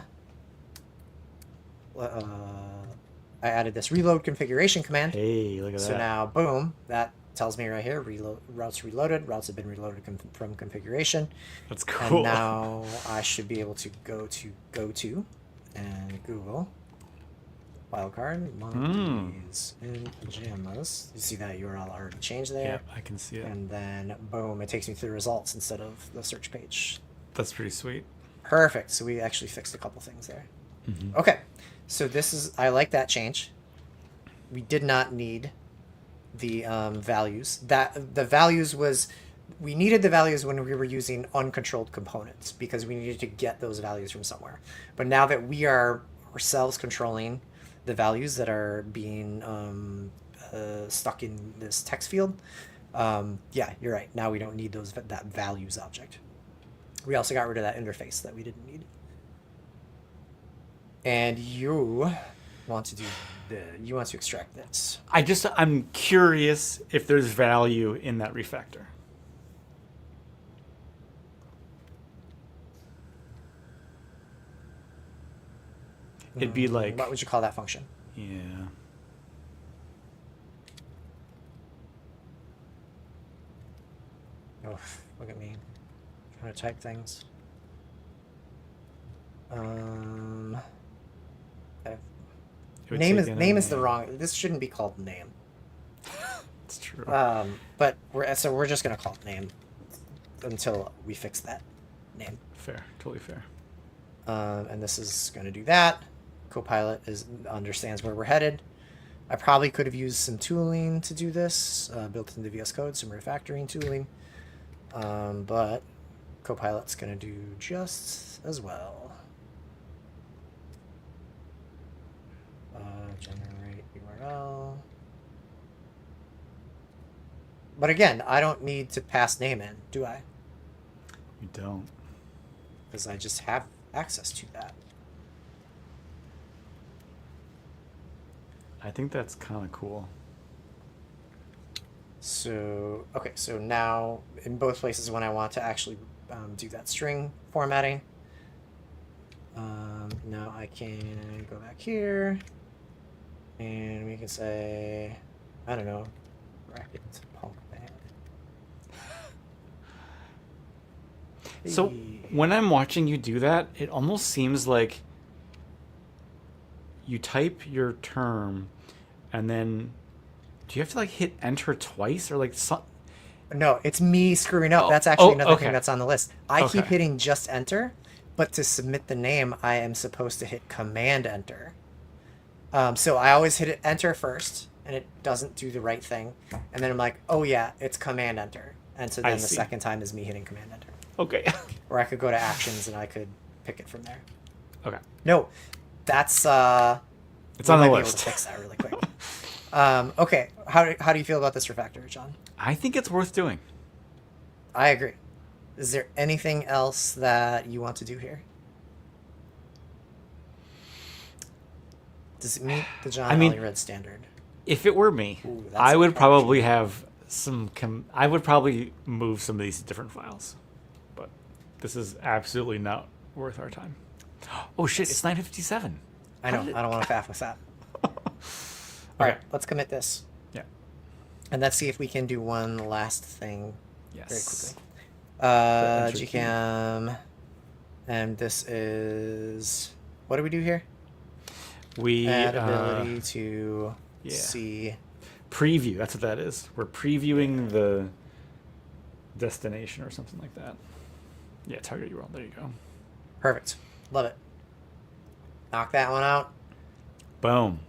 added this reload configuration command. Hey, look at that. So now, boom, that tells me right here, routes reloaded. Routes have been reloaded from configuration. That's cool. And now I should be able to go to and Google wildcard monkeys in pajamas. You see that URL already changed there? Yeah, I can see it. And then boom, it takes me to the results instead of the search page. That's pretty sweet. Perfect. So we actually fixed a couple things there. Okay, so I like that change. We did not need the values. We needed the values when we were using uncontrolled components because we needed to get those values from somewhere. But now that we are ourselves controlling the values that are being stuck in this text field, yeah, you're right. Now we don't need that values object. We also got rid of that interface that we didn't need. And you want to extract this. I'm curious if there's value in that refactor. It'd be like... What would you call that function? Yeah. Oh, look at me. Trying to type things. Name is the wrong... This shouldn't be called name. It's true. But we're just going to call it name until we fix that name. Fair. Totally fair. And this is going to do that. Copilot understands where we're headed. I probably could have used some tooling to do this, built into VS Code, some refactoring tooling. But Copilot's going to do just as well. Generate URL. But again, I don't need to pass name in, do I? You don't. Because I just have access to that. I think that's kind of cool. So, okay, so now in both places when I want to actually do that string formatting, now I can go back here and we can say, I don't know, bracket punk band. So when I'm watching you do that, it almost seems like you type your term and then do you have to like hit enter twice or like No, it's me screwing up. Oh, That's actually oh, another okay. thing that's on the list. I keep Okay. hitting just enter, but to submit the name, I am supposed to hit command enter. So I always hit it enter first, and it doesn't do the right thing. And then I'm like, oh yeah, it's command enter. And so I then the see. second time is me hitting command enter. Okay. Or I could go to actions and I could pick it from there. Okay. No, that's It's we on might the be able list. to fix that really quick. Okay, how do you feel about this refactor, John? I think it's worth doing. I agree. Is there anything else that you want to do here? Does it meet the John Hollyred standard? If it were me, Ooh, that's I a would catch. probably have I would probably move some of these to different files. But this is absolutely not worth our time. Oh shit, it's 9:57. I know. I don't want to faff with that. All right, let's commit this. Yeah. And let's see if we can do one last thing very Yes. quickly. enter key. Gcam. And this is... What do we do here? We Add ability to yeah. see... preview. That's what that is. We're previewing the destination or something like that. Yeah, target URL. There you go. Perfect. Love it. Knock that one out. Boom.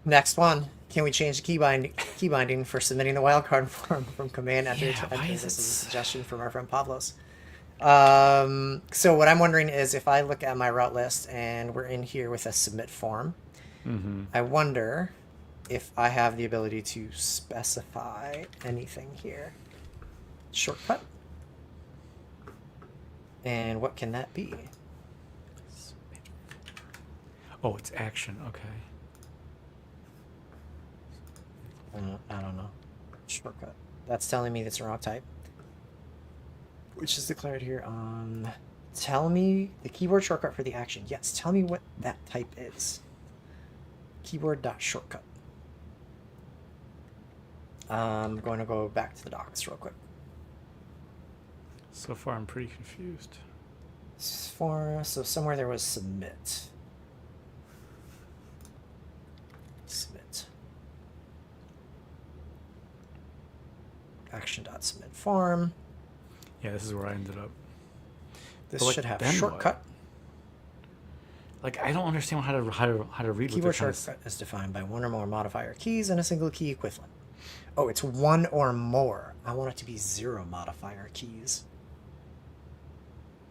Next one. Can we change the keybinding for submitting the wildcard form from command enter Yeah, to why enter? is This it is a suggestion from our friend Pavlos. So what I'm wondering is if I look at my route list and we're in here with a submit form, I wonder if I have the ability to specify anything here. Shortcut. And what can that be? Oh, it's action. Okay. I don't know. Shortcut. That's telling me it's the wrong type. Which is declared here on... Tell me the keyboard shortcut for the action. Yes, tell me what that type is. Keyboard.shortcut. I'm going to go back to the docs real quick. So far, I'm pretty confused. So somewhere there was submit. Submit. Action.submit form. Yeah, this is where I ended up. This But, like, should have then what? shortcut. Like, I don't understand how to read what Keyboard they're trying to shortcut is defined by one or more modifier keys and a single key equivalent. Oh, it's one or more. I want it to be 0 modifier keys.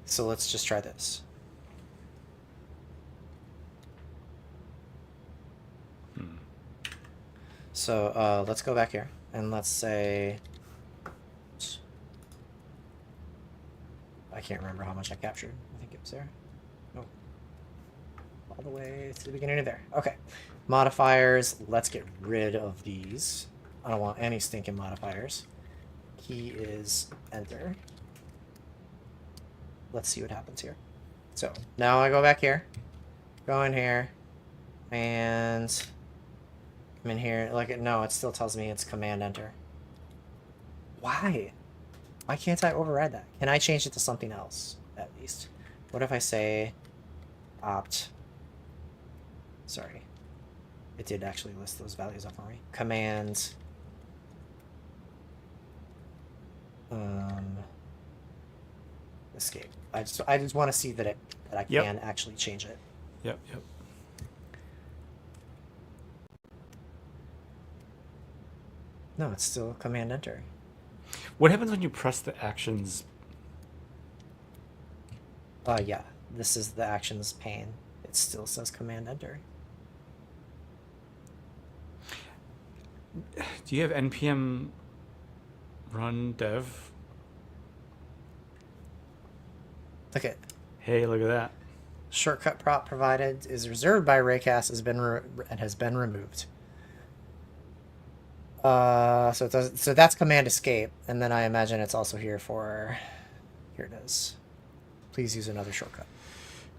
So let's just try this. So let's go back here and let's say... I can't remember how much I captured. I think it was there. Nope. All the way to the beginning of there. Okay. Modifiers. Let's get rid of these. I don't want any stinking modifiers. Key is enter. Let's see what happens here. So now I go back here. Go in here. And I'm in here. Like, no, it still tells me it's command enter. Why? Why can't I override that? Can I change it to something else, at least? What if I say opt... Sorry. It did actually list those values up for me. Command... escape. I just want to see that I Yep. can actually change it. Yep, yep. No, it's still command enter. What happens when you press the actions? Yeah, this is the actions pane. It still says command enter. Do you have npm run dev? Look at Hey, look at that. shortcut prop provided is reserved by Raycast has been removed. So it does. So that's command escape, and then I imagine it's also here for. Here it is. Please use another shortcut.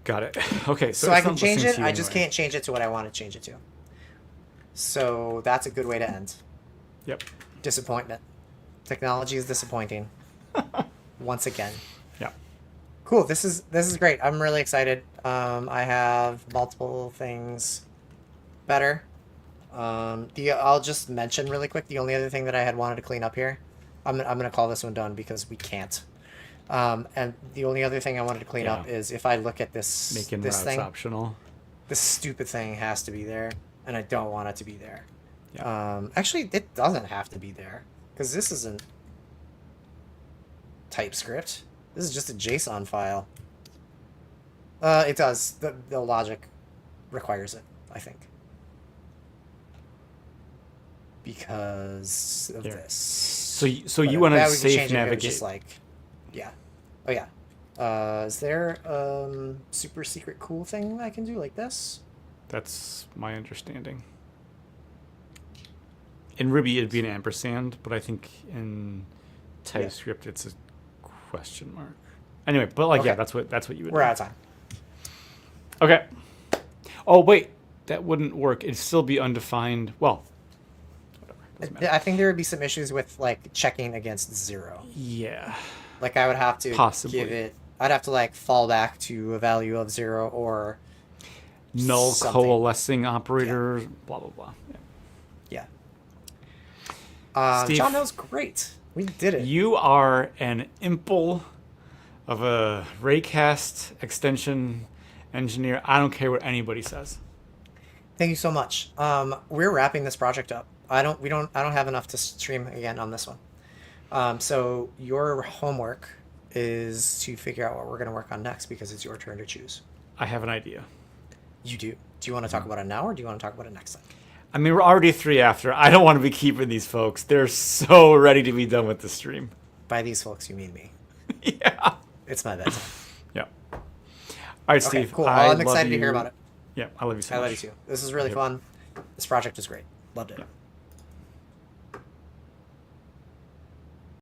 Got it. Okay, So I can change it. I just can't change it to what I want to change it to. So that's a good way to end. Yep. Disappointment. Technology is disappointing. Once again. Yeah. Cool. This is great. I'm really excited. I have multiple things better. I'll just mention really quick the only other thing that I had wanted to clean up here. I'm gonna call this one done because we can't. And the only other thing I wanted to clean up is if I look at this Making this routes thing, optional. this stupid thing has to be there, and I don't want it to be there. Yeah. Actually, it doesn't have to be there because this isn't TypeScript. This is just a JSON file. It does. The logic requires it, I think. Because of this. So you want to safe navigate? Just like, yeah. Oh yeah. Is there super secret cool thing I can do like this? That's my understanding. In Ruby, it'd be an ampersand, but I think in TypeScript it's a question mark. Anyway, but like, yeah, that's what you would. We're out of time. Okay. Oh wait, that wouldn't work. It'd still be undefined. Well, whatever. Doesn't matter. I think there would be some issues with like checking against 0. Yeah. Like I would have to Possibly. give it. I'd have to like fall back to a value of 0 or Null something. coalescing operator. Blah blah blah. Yeah. Steve, John, that was great. We did it. You are an imple of a Raycast extension engineer. I don't care what anybody says. Thank you so much. We're wrapping this project up. I don't have enough to stream again on this one. So your homework is to figure out what we're going to work on next because it's your turn to choose. I have an idea. You do. Do you want to talk about it now or do you want to talk about it next time? I mean, we're already 3 after. I don't want to be keeping these folks. They're so ready to be done with the stream. By these folks, you mean me. Yeah. It's my bedtime. Yeah. All right, Okay, Steve. cool. I I'm love excited to you. hear about it. Yeah, I love you so I much. love you too. This is really fun. This project is great. Loved it. Yeah.